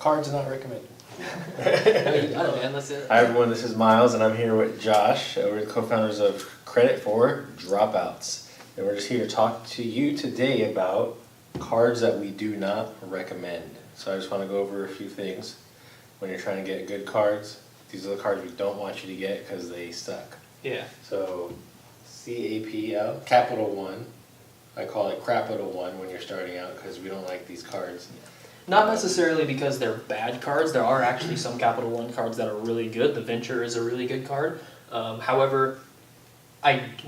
Cards not recommended. I mean, you got it, man. That's it. Hi everyone, this is Miles and I'm here with Josh. We're the co-founders of Credit for Dropouts. And we're just here to talk to you today about cards that we do not recommend. So I just want to go over a few things when you're trying to get good cards. These are the cards we don't want you to get because they suck. Yeah. So CAPL, Capital One. I call it Crapital One when you're starting out because we don't like these cards. Not necessarily because they're bad cards. There are actually some Capital One cards that are really good. The Venture is a really good card. However,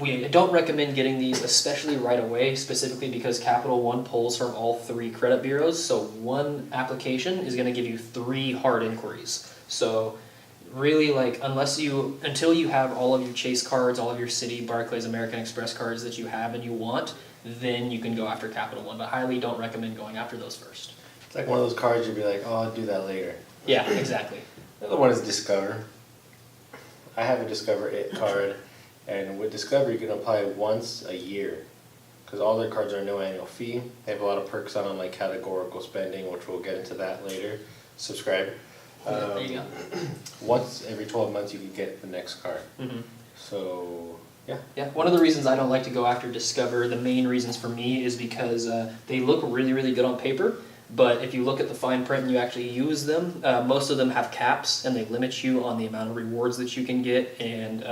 we don't recommend getting these, especially right away, specifically because Capital One pulls from all three credit bureaus. So one application is going to give you 3 hard inquiries. So really, until you have all of your Chase cards, all of your Citi, Barclays, American Express cards that you have and you want, then you can go after Capital One. But highly don't recommend going after those first. It's like one of those cards you'd be like, oh, I'll do that later. Yeah, exactly. The other one is Discover. I have a Discover It card, and with Discover you can apply once a year because all their cards are no annual fee. They have a lot of perks on them like categorical spending, which we'll get into that later. Subscribe. There you go. Once every 12 months you can get the next card. Mm-hmm. So, yeah. Yeah, one of the reasons I don't like to go after Discover, the main reasons for me is because they look really, really good on paper. But if you look at the fine print and you actually use them, most of them have caps and they limit you on the amount of rewards that you can get, and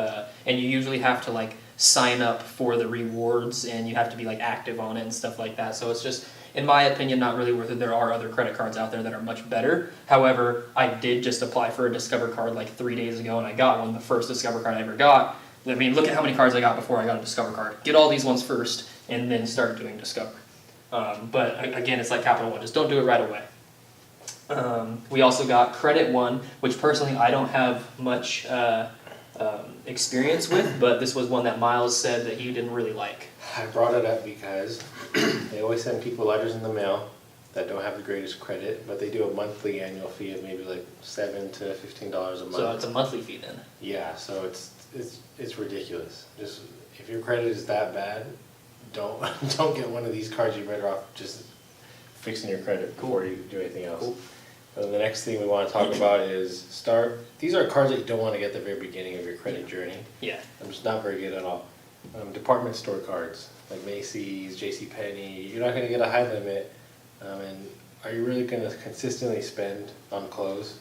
you usually have to sign up for the rewards and you have to be active on it and stuff like that. So it's just, in my opinion, not really worth it. There are other credit cards out there that are much better. However, I did just apply for a Discover card 3 days ago and I got one, the first Discover card I ever got. I mean, look at how many cards I got before I got a Discover card. Get all these ones first and then start doing Discover. But again, it's like Capital One, just don't do it right away. We also got Credit One, which personally I don't have much experience with, but this was one that Miles said that he didn't really like. I brought it up because they always send people letters in the mail that don't have the greatest credit, but they do a monthly annual fee of maybe $7 to $15 a month. So it's a monthly fee then? Yeah, so it's ridiculous. Just if your credit is that bad, don't get one of these cards. You're better off just fixing your credit before you do anything else. Cool. The next thing we want to talk about is these are cards that you don't want to get at the very beginning of your credit journey. Yeah. I'm just not very good at all. Department store cards like Macy's, JCPenney, you're not going to get a high limit. And are you really going to consistently spend on clothes?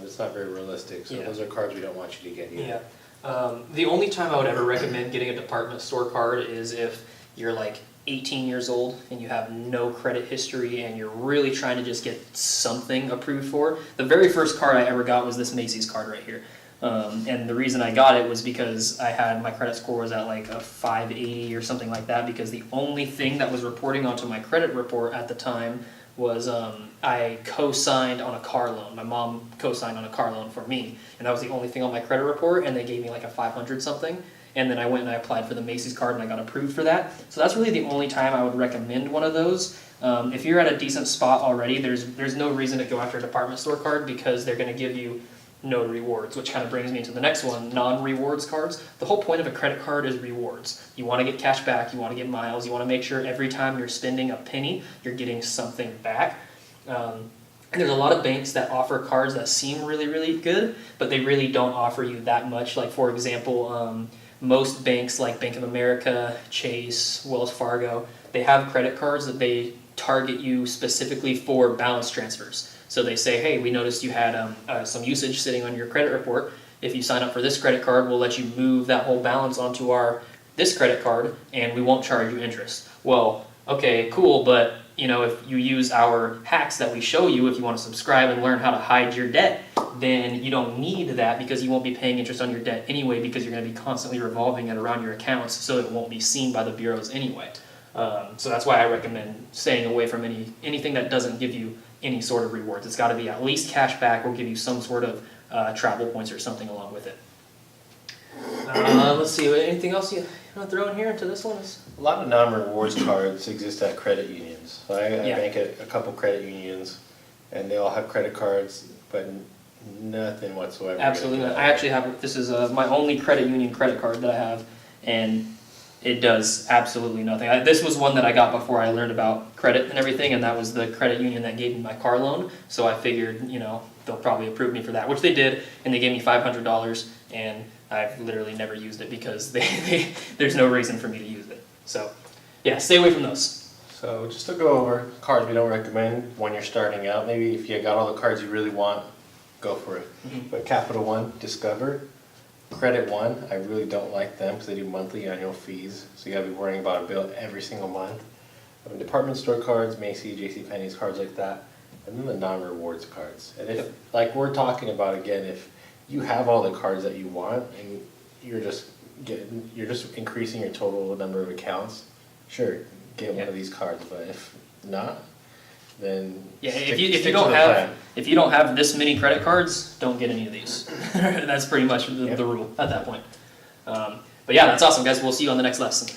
It's not very realistic. So those are cards we don't want you to get either. Yeah. The only time I would ever recommend getting a department store card is if you're 18 years old and you have no credit history and you're really trying to just get something approved for. The very first card I ever got was this Macy's card right here. And the reason I got it was because my credit score was at a 580 or something like that, because the only thing that was reporting onto my credit report at the time was I co-signed on a car loan. My mom co-signed on a car loan for me, and that was the only thing on my credit report, and they gave me a 500 something. And then I went and I applied for the Macy's card and I got approved for that. So that's really the only time I would recommend one of those. If you're at a decent spot already, there's no reason to go after a department store card because they're going to give you no rewards, which kind of brings me to the next one, non-rewards cards. The whole point of a credit card is rewards. You want to get cash back, you want to get miles, you want to make sure every time you're spending a penny, you're getting something back. And there's a lot of banks that offer cards that seem really, really good, but they really don't offer you that much. For example, most banks like Bank of America, Chase, Wells Fargo, they have credit cards that they target you specifically for balance transfers. So they say, hey, we noticed you had some usage sitting on your credit report. If you sign up for this credit card, we'll let you move that whole balance onto this credit card and we won't charge you interest. Well, okay, cool, but if you use our hacks that we show you, if you want to subscribe and learn how to hide your debt, then you don't need that because you won't be paying interest on your debt anyway, because you're going to be constantly revolving it around your accounts, so it won't be seen by the bureaus anyway. So that's why I recommend staying away from anything that doesn't give you any sort of rewards. It's got to be at least cash back or give you some sort of travel points or something along with it. Let's see, anything else you want to throw in here into this one? A lot of non-rewards cards exist at credit unions. So I bank at a couple credit unions, and they all have credit cards, but nothing whatsoever. Absolutely not. I actually have, this is my only credit union credit card that I have, and It does absolutely nothing. This was one that I got before I learned about credit and everything, and that was the credit union that gave me my car loan. So I figured, they'll probably approve me for that, which they did, and they gave me $500, and I've literally never used it because there's no reason for me to use it. So, yeah, stay away from those. So just to go over cards we don't recommend when you're starting out. Maybe if you got all the cards you really want, go for it. But Capital One, Discover, Credit One, I really don't like them because they do monthly annual fees. So you gotta be worrying about a bill every single month. Department store cards, Macy's, JCPenney's, cards like that. And then the non-rewards cards. And if, like we're talking about again, if you have all the cards that you want and you're just increasing your total number of accounts, sure, get one of these cards. But if not, then if you don't have this many credit cards, don't get any of these. That's pretty much the rule at that point. But yeah, that's awesome, guys. We'll see you on the next lesson.